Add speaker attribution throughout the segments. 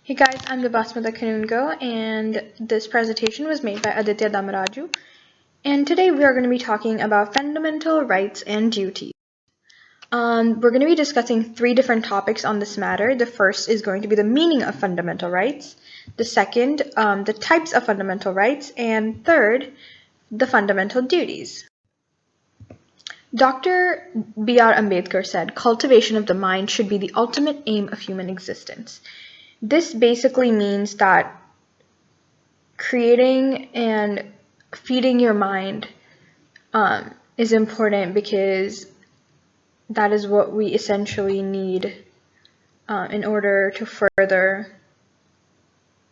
Speaker 1: Hey guys, I'm Devasmita Kanungo, and this presentation was made by Aditya Damaraju. And today we are going to be talking about fundamental rights and duties. We're going to be discussing three different topics on this matter. The first is going to be the meaning of fundamental rights. The second, the types of fundamental rights. And third, the fundamental duties. Dr. B.R. Ambedkar said, "Cultivation of the mind should be the ultimate aim of human existence." This basically means that creating and feeding your mind is important because that is what we essentially need in order to further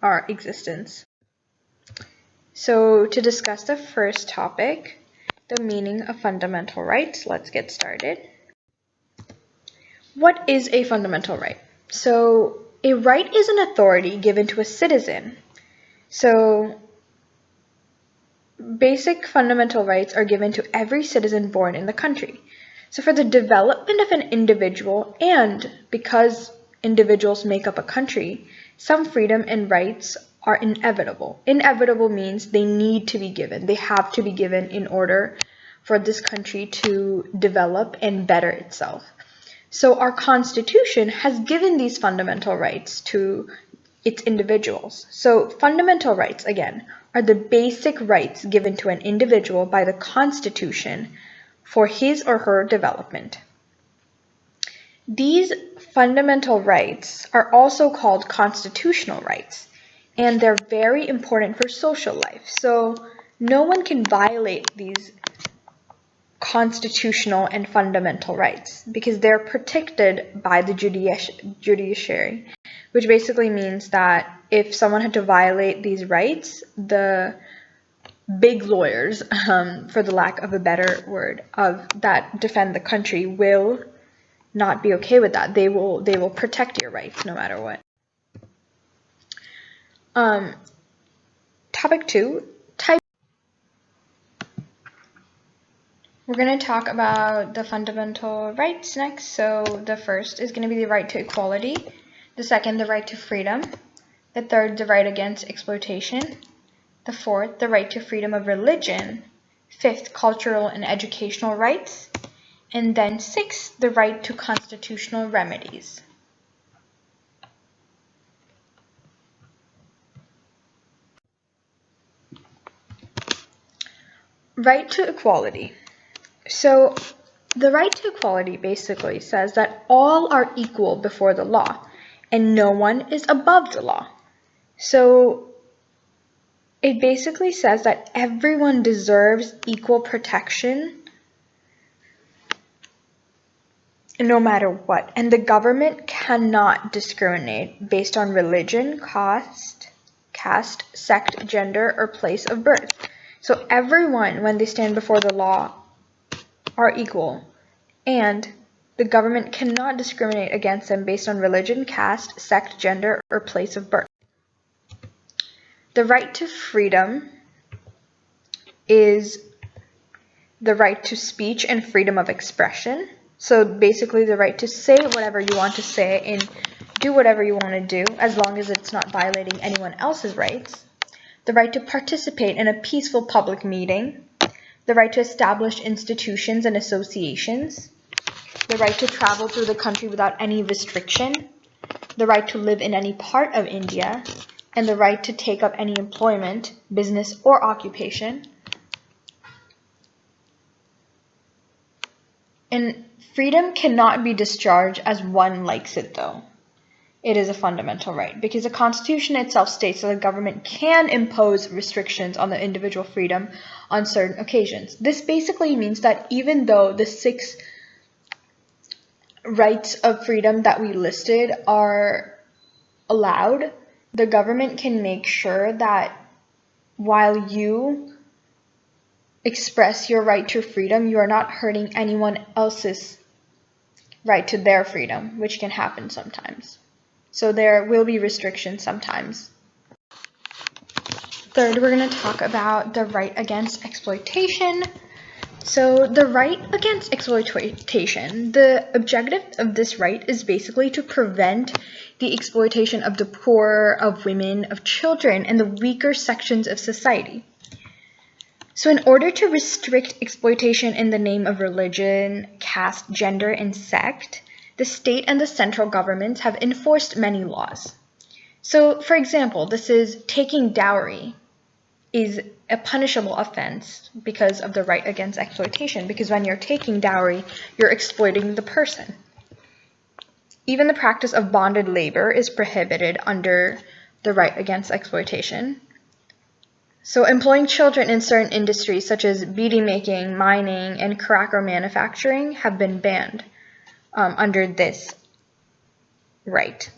Speaker 1: our existence. So to discuss the first topic, the meaning of fundamental rights, let's get started. What is a fundamental right? So a right is an authority given to a citizen. So basic fundamental rights are given to every citizen born in the country. So for the development of an individual, and because individuals make up a country, some freedom and rights are inevitable. Inevitable means they need to be given. They have to be given in order for this country to develop and better itself. So our Constitution has given these fundamental rights to its individuals. So fundamental rights, again, are the basic rights given to an individual by the Constitution for his or her development. These fundamental rights are also called constitutional rights, and they're very important for social life. So no one can violate these constitutional and fundamental rights because they're protected by the judiciary, which basically means that if someone had to violate these rights, the big lawyers, for the lack of a better word, that defend the country will not be okay with that. They will protect your rights no matter what. Topic 2, type. We're going to talk about the fundamental rights next. So the first is going to be the right to equality. The second, the right to freedom. The third, the right against exploitation. The fourth, the right to freedom of religion. Fifth, cultural and educational rights. And then sixth, the right to constitutional remedies. Right to equality. So the right to equality basically says that all are equal before the law and no one is above the law. So it basically says that everyone deserves equal protection no matter what, and the government cannot discriminate based on religion, caste, sect, gender, or place of birth. So everyone, when they stand before the law, are equal, and the government cannot discriminate against them based on religion, caste, sect, gender, or place of birth. The right to freedom is the right to speech and freedom of expression. So basically the right to say whatever you want to say and do whatever you want to do as long as it's not violating anyone else's rights. The right to participate in a peaceful public meeting. The right to establish institutions and associations. The right to travel through the country without any restriction. The right to live in any part of India. And the right to take up any employment, business, or occupation. And freedom cannot be discharged as one likes it, though. It is a fundamental right because the Constitution itself states that the government can impose restrictions on the individual freedom on certain occasions. This basically means that even though the 6 rights of freedom that we listed are allowed, the government can make sure that while you express your right to freedom, you are not hurting anyone else's right to their freedom, which can happen sometimes. So there will be restrictions sometimes. Third, we're going to talk about the right against exploitation. So the right against exploitation, the objective of this right is basically to prevent the exploitation of the poor, of women, of children, and the weaker sections of society. So in order to restrict exploitation in the name of religion, caste, gender, and sect, the state and the central governments have enforced many laws. So for example, this is taking dowry is a punishable offense because of the right against exploitation, because when you're taking dowry, you're exploiting the person. Even the practice of bonded labor is prohibited under the right against exploitation. So employing children in certain industries such as beading making, mining, and cracker manufacturing have been banned under this right.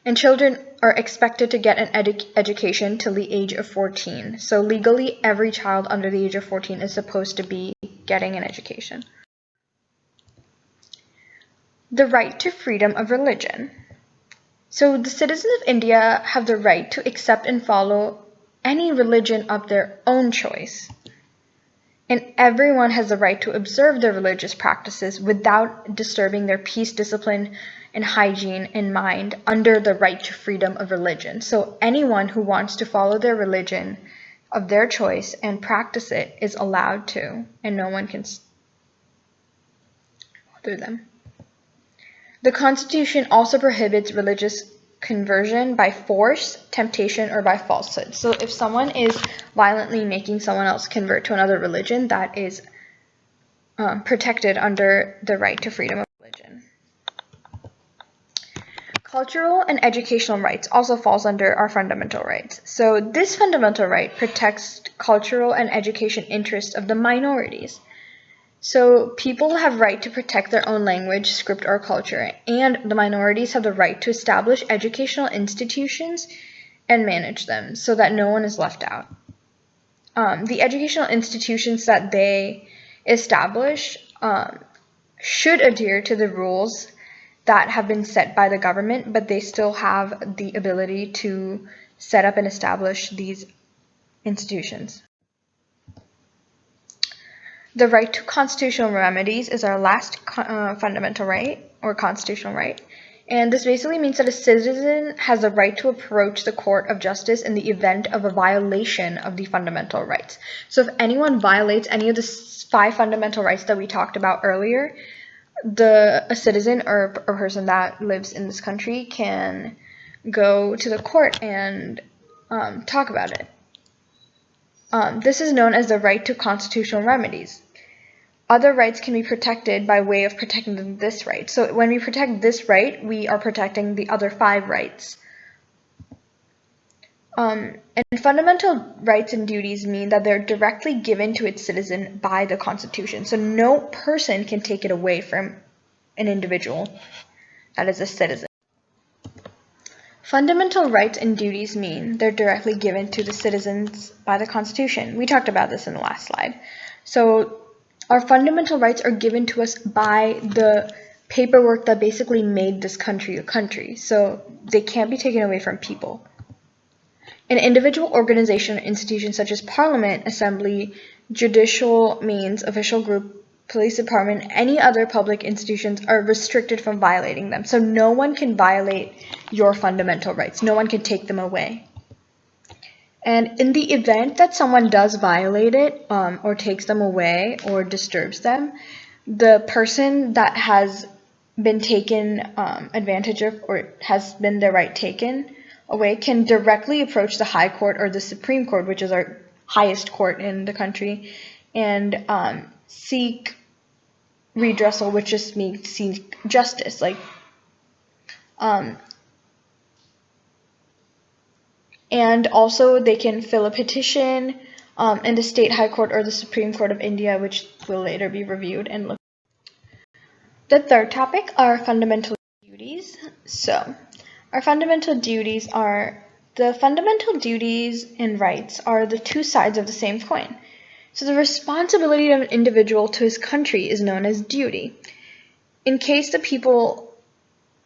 Speaker 1: And children are expected to get an education till the age of 14. So legally, every child under the age of 14 is supposed to be getting an education. The right to freedom of religion. So the citizens of India have the right to accept and follow any religion of their own choice. And everyone has the right to observe their religious practices without disturbing their peace, discipline, and hygiene in mind under the right to freedom of religion. So anyone who wants to follow their religion of their choice and practice it is allowed to, and no one can bother them. The Constitution also prohibits religious conversion by force, temptation, or by falsehood. So if someone is violently making someone else convert to another religion, that is protected under the right to freedom of religion. Cultural and educational rights also falls under our fundamental rights. So this fundamental right protects cultural and education interests of the minorities. So people have right to protect their own language, script, or culture, and the minorities have the right to establish educational institutions and manage them so that no one is left out. The educational institutions that they establish should adhere to the rules that have been set by the government, but they still have the ability to set up and establish these institutions. The right to constitutional remedies is our last fundamental right, or constitutional right. And this basically means that a citizen has the right to approach the court of justice in the event of a violation of the fundamental rights. So if anyone violates any of the 5 fundamental rights that we talked about earlier, a citizen or a person that lives in this country can go to the court and talk about it. This is known as the right to constitutional remedies. Other rights can be protected by way of protecting this right. So when we protect this right, we are protecting the other 5 rights. And fundamental rights and duties mean that they're directly given to its citizen by the Constitution. So no person can take it away from an individual that is a citizen. Fundamental rights and duties mean they're directly given to the citizens by the Constitution. We talked about this in the last slide. So our fundamental rights are given to us by the paperwork that basically made this country a country. So they can't be taken away from people. An individual organization or institution such as parliament, assembly, judicial means, official group, police department, any other public institutions are restricted from violating them. So no one can violate your fundamental rights. No one can take them away. And in the event that someone does violate it or takes them away or disturbs them, the person that has been taken advantage of or has been their right taken away can directly approach the High Court or the Supreme Court, which is our highest court in the country, and seek redressal, which just means seek justice. And also they can fill a petition in the State High Court or the Supreme Court of India, which will later be reviewed and looked at. The third topic are fundamental duties. So our fundamental duties are the fundamental duties and rights are the 2 sides of the same coin. So the responsibility of an individual to his country is known as duty. In case the people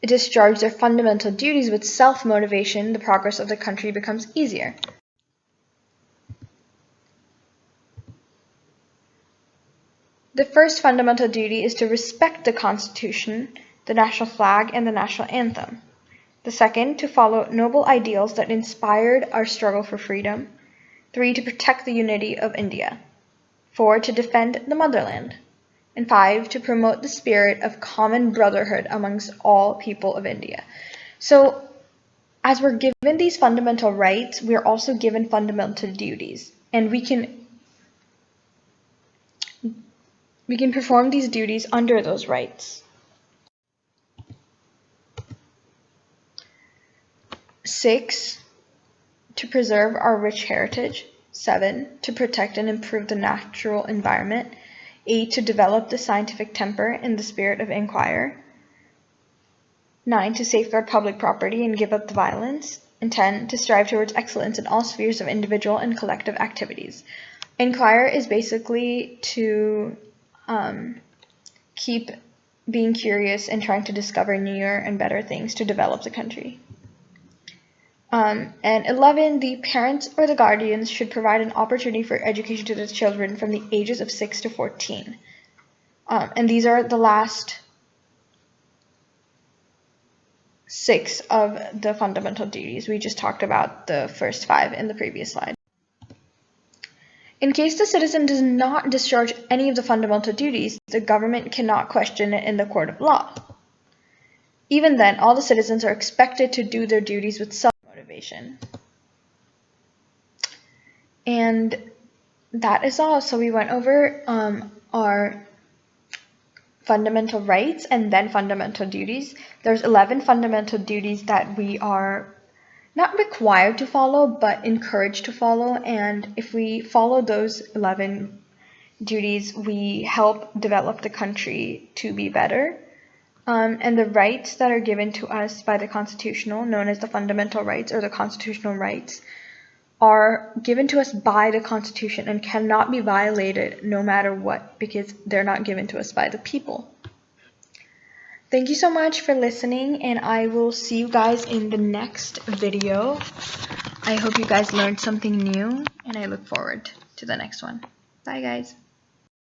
Speaker 1: discharge their fundamental duties with self-motivation, the progress of the country becomes easier. The first fundamental duty is to respect the Constitution, the national flag, and the national anthem. The second, to follow noble ideals that inspired our struggle for freedom. 3, to protect the unity of India. 4, to defend the motherland. And 5, to promote the spirit of common brotherhood amongst all people of India. So, as we're given these fundamental rights, we're also given fundamental duties. And we can perform these duties under those rights. 6, to preserve our rich heritage. 7, to protect and improve the natural environment. 8, to develop the scientific temper and the spirit of inquiry. 9, to safeguard public property and give up the violence. And 10, to strive towards excellence in all spheres of individual and collective activities. Inquire is basically to keep being curious and trying to discover newer and better things to develop the country. And 11, the parents or the guardians should provide an opportunity for education to the children from the ages of 6 to 14. And these are the last 6 of the fundamental duties. We just talked about the first 5 in the previous slide. In case the citizen does not discharge any of the fundamental duties, the government cannot question it in the court of law. Even then, all the citizens are expected to do their duties with some motivation. And that is all. So we went over our fundamental rights and then fundamental duties. There's 11 fundamental duties that we are not required to follow, but encouraged to follow. And if we follow those 11 duties, we help develop the country to be better. And the rights that are given to us by the constitutional, known as the fundamental rights or the constitutional rights, are given to us by the Constitution and cannot be violated no matter what, because they're not given to us by the people. Thank you so much for listening, and I will see you guys in the next video. I hope you guys learned something new, and I look forward to the next one. Bye, guys.